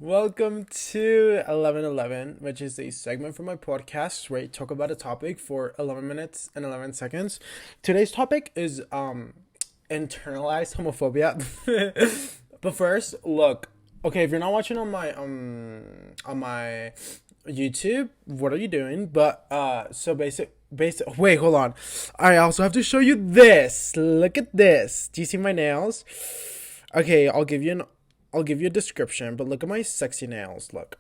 Welcome to 1111, which is a segment from my podcast where I talk about a topic for 11 minutes and 11 seconds. Today's topic is internalized homophobia. But first, look. Okay, if you're not watching on my YouTube, what are you doing? But so basic wait, hold on. I also have to show you this. Look at this. Do you see my nails? Okay, I'll give you a description, but look at my sexy nails. Look.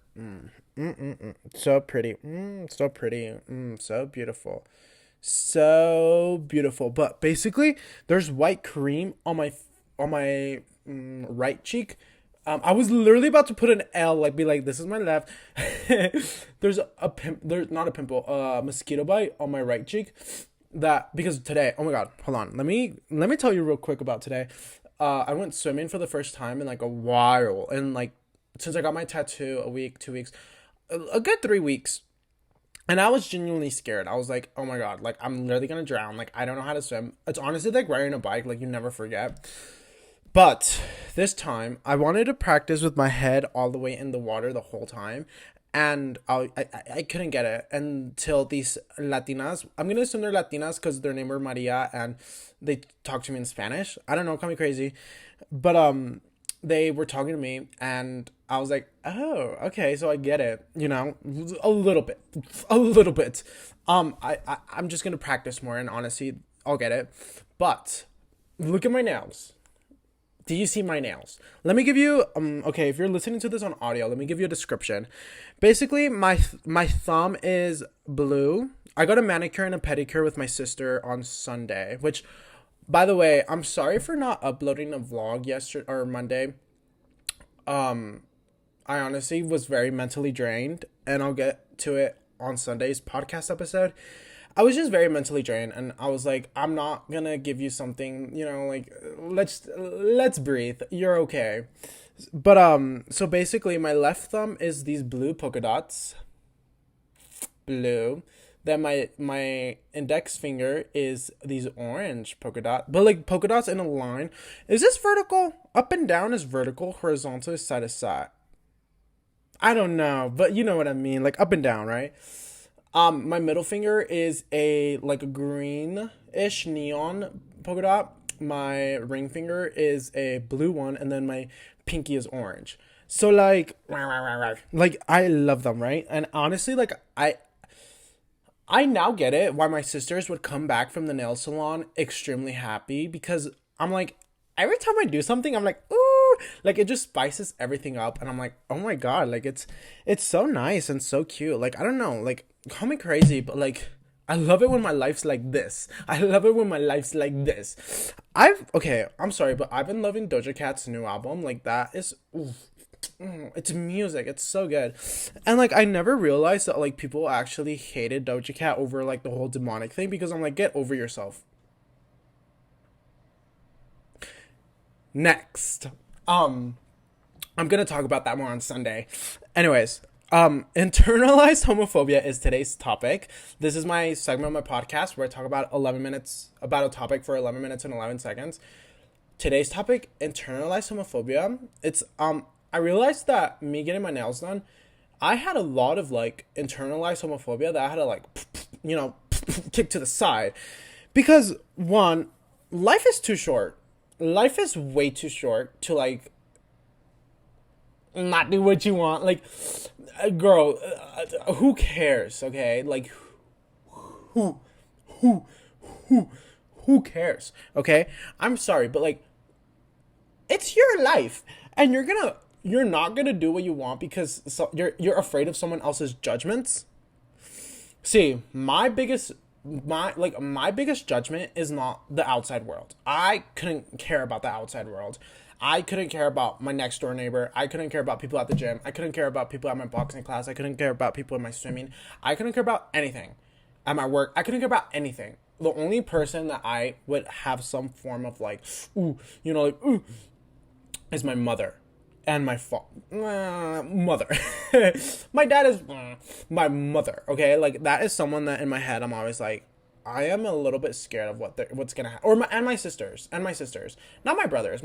So pretty. So pretty. So beautiful. So beautiful. But basically, there's white cream on my right cheek. I was literally about to put an L, like be like, this is my left. There's not a pimple, mosquito bite on my right cheek. That because today, oh my god, hold on. Let me tell you real quick about today. I went swimming for the first time in like a while, and like since I got my tattoo a week, 2 weeks, a good 3 weeks, and I was genuinely scared. I was like, oh my god, like I'm literally gonna drown. Like I don't know how to swim. It's honestly like riding a bike. Like you never forget. But this time, I wanted to practice with my head all the way in the water the whole time. And I couldn't get it until these Latinas. I'm going to assume they're Latinas because their name are Maria and they talk to me in Spanish. I don't know, call me crazy. But they were talking to me and I was like, oh, okay, so I get it. You know, a little bit. A little bit. I'm just going to practice more and honestly, I'll get it. But look at my nails. Do you see my nails? Let me give you okay, if you're listening to this on audio, let me give you a description. Basically, my thumb is blue. I got a manicure and a pedicure with my sister on Sunday, which by the way, I'm sorry for not uploading a vlog yesterday or Monday. Um I honestly was very mentally drained and I'll get to it on Sunday's podcast episode. I was just very mentally drained and I was like, I'm not gonna give you something, like let's breathe. You're okay. But so basically my left thumb is these blue polka dots. Blue. Then my index finger is these orange polka dots. But like polka dots in a line. Is this vertical? Up and down is vertical, horizontal is side to side. I don't know, but you know what I mean, like up and down, right? My middle finger is a like a greenish neon polka dot. My ring finger is a blue one, and then my pinky is orange. So like I love them, right? And honestly, like I now get it why my sisters would come back from the nail salon extremely happy because I'm like every time I do something, I'm like ooh, like it just spices everything up, and I'm like oh my god, like it's so nice and so cute. Like I don't know, like call me crazy, but like I love it when my life's like this. I love it when my life's like this. I'm sorry, but I've been loving Doja Cat's new album. Like that is, oof, it's music. It's so good, and like I never realized that like people actually hated Doja Cat over like the whole demonic thing because I'm like get over yourself. Next, I'm gonna talk about that more on Sunday. Anyways, internalized homophobia is today's topic. This is my segment of my podcast where I talk about 11 minutes about a topic for 11 minutes and 11 seconds. Today's topic, internalized homophobia. It's I realized that me getting my nails done, I had a lot of like internalized homophobia that I had to like kick to the side because one, life is too short. Life is way too short to like not do what you want. Like, girl, who cares? Okay, like, who, who, who, who cares? Okay, I'm sorry, but like, it's your life, and you're not gonna do what you want because you're afraid of someone else's judgments. See, my biggest judgment is not the outside world. I couldn't care about the outside world. I couldn't care about my next door neighbor. I couldn't care about people at the gym. I couldn't care about people at my boxing class. I couldn't care about people in my swimming. I couldn't care about anything. At my work, I couldn't care about anything. The only person that I would have some form of like, ooh, ooh, is my mother and my mother. My dad is my mother. Okay, like that is someone that in my head I'm always like, I am a little bit scared of what's gonna happen. Or my sisters, not my brothers.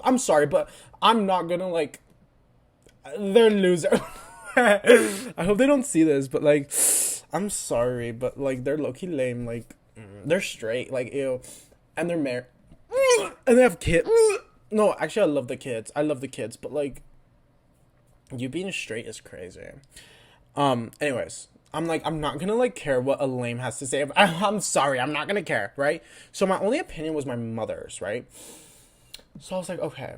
I'm sorry, but I'm not gonna like they're loser. I hope they don't see this, but like, I'm sorry, but like, they're low-key lame. Like, they're straight, like, ew, and they're married, and they have kids. No, actually, I love the kids. I love the kids, but like, you being straight is crazy. Anyways, I'm like, I'm not gonna like care what a lame has to say. I'm sorry, I'm not gonna care, right? So my only opinion was my mother's, right? So I was like, okay,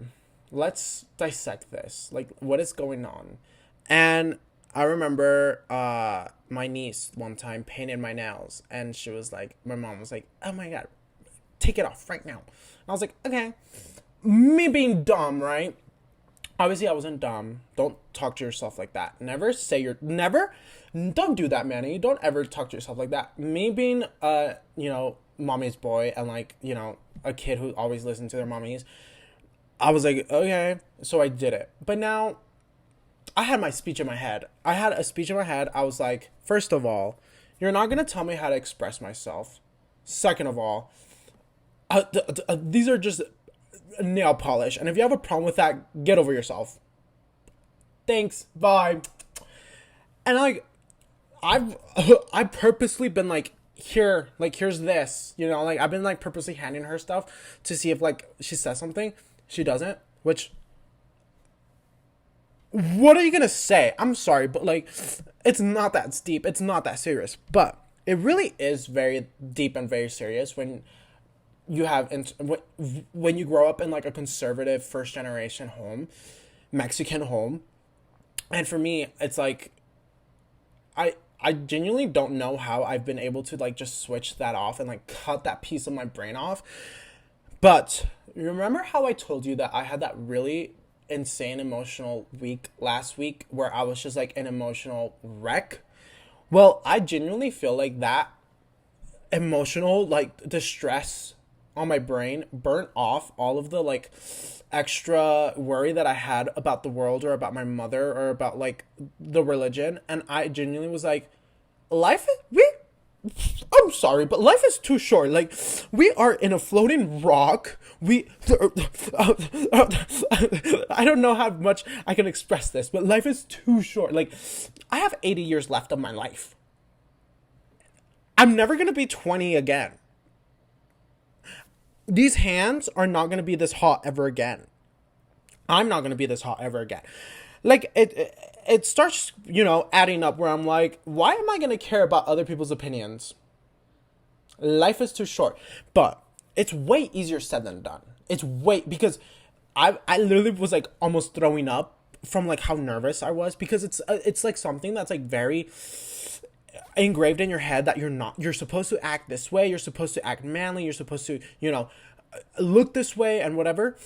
let's dissect this. Like, what is going on? And I remember my niece one time painted my nails, and she was like, my mom was like, oh my god, take it off right now. And I was like, okay. Me being dumb, right? Obviously, I wasn't dumb. Don't talk to yourself like that. Don't do that, Manny. Don't ever talk to yourself like that. Me being, mommy's boy and like, a kid who always listened to their mommies, I was like, okay. So I did it. But now, I had my speech in my head. I had a speech in my head. I was like, first of all, you're not going to tell me how to express myself. Second of all, these are just nail polish, and if you have a problem with that, get over yourself. Thanks, bye. And like, I've purposely been like, here's this, like, I've been like purposely handing her stuff to see if like she says something. She doesn't, which, what are you gonna say? I'm sorry, but like, it's not that deep, it's not that serious, but it really is very deep and very serious when you have when you grow up in like a conservative first generation home, Mexican home. And for me, it's like, I genuinely don't know how I've been able to like just switch that off and like cut that piece of my brain off. But remember how I told you that I had that really insane emotional week last week where I was just like an emotional wreck? Well, I genuinely feel like that emotional like distress on my brain burnt off all of the like extra worry that I had about the world or about my mother or about like the religion. And I genuinely was like, I'm sorry, but life is too short. Like, we are in a floating rock. I don't know how much I can express this, but life is too short. Like, I have 80 years left of my life. I'm never going to be 20 again. These hands are not going to be this hot ever again. I'm not going to be this hot ever again. Like, it starts, adding up where I'm like, why am I going to care about other people's opinions? Life is too short. But it's way easier said than done. Because I literally was like almost throwing up from like how nervous I was, because it's like something that's like very engraved in your head that you're supposed to act this way, you're supposed to act manly, you're supposed to look this way and whatever.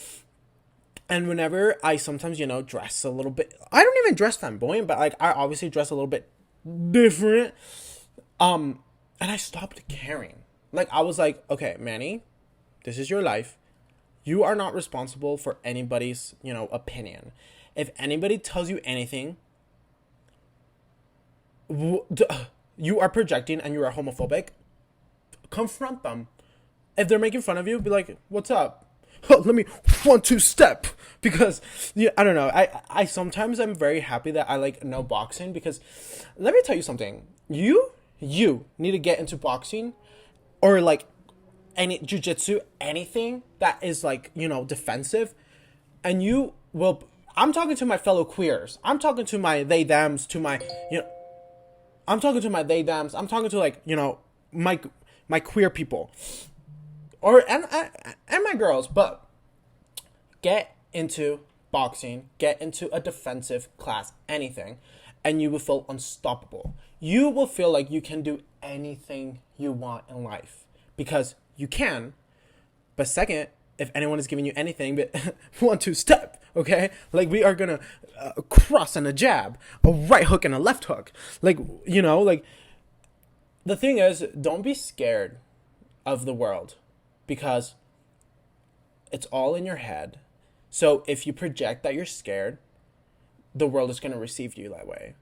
And whenever I sometimes dress a little bit, I don't even dress flamboyant, but like I obviously dress a little bit different, and I stopped caring. Like, I was like, okay, Manny, this is your life, you are not responsible for anybody's opinion. If anybody tells you anything, you are projecting and you are homophobic, confront them. If they're making fun of you, be like, what's up? Let me 1-2 step. Because I don't know, I sometimes I'm very happy that I like know boxing, because let me tell you something, you need to get into boxing or like any jiu-jitsu, anything that is like defensive, and you will. I'm talking to my fellow queers, I'm talking to my they them's, to my I'm talking to my they them's, I'm talking to like my queer people, and my girls. But get into boxing, get into a defensive class, anything, and you will feel unstoppable. You will feel like you can do anything you want in life, because you can. But second, if anyone is giving you anything but 1-2 step, okay, like we are gonna cross and a jab, a right hook and a left hook, like like the thing is, don't be scared of the world, because it's all in your head. So if you project that you're scared, the world is going to receive you that way.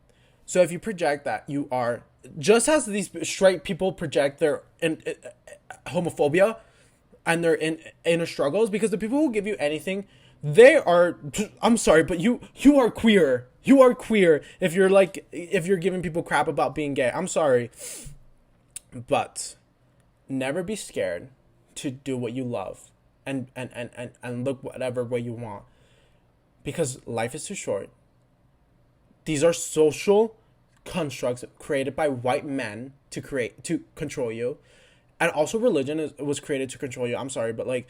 So if you project that you are, just as these straight people project their homophobia and their inner struggles, because the people who give you anything, they are, I'm sorry, but you are queer. You are queer if you're like, if you're giving people crap about being gay. I'm sorry. But never be scared to do what you love and look whatever way you want. Because life is too short. These are social constructs created by white men to control you. And also religion was created to control you. I'm sorry, but like,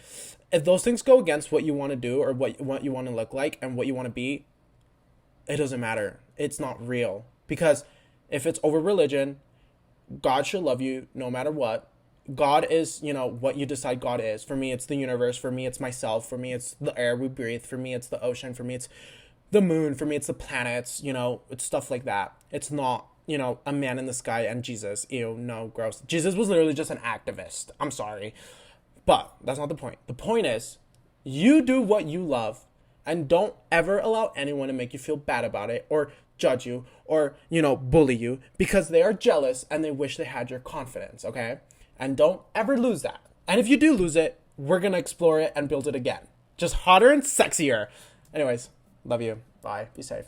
if those things go against what you want to do or what you want to look like and what you want to be, it doesn't matter. It's not real. Because if it's over religion, God should love you no matter what. God is, what you decide God is. For me, it's the universe. For me, it's myself. For me, it's the air we breathe. For me, it's the ocean. For me, it's the moon. For me, it's the planets. It's stuff like that. It's not, a man in the sky and Jesus. Ew, no, gross. Jesus was literally just an activist. I'm sorry. But that's not the point. The point is, you do what you love and don't ever allow anyone to make you feel bad about it or judge you or, bully you because they are jealous and they wish they had your confidence, okay? And don't ever lose that. And if you do lose it, we're going to explore it and build it again. Just hotter and sexier. Anyways, love you. Bye. Be safe.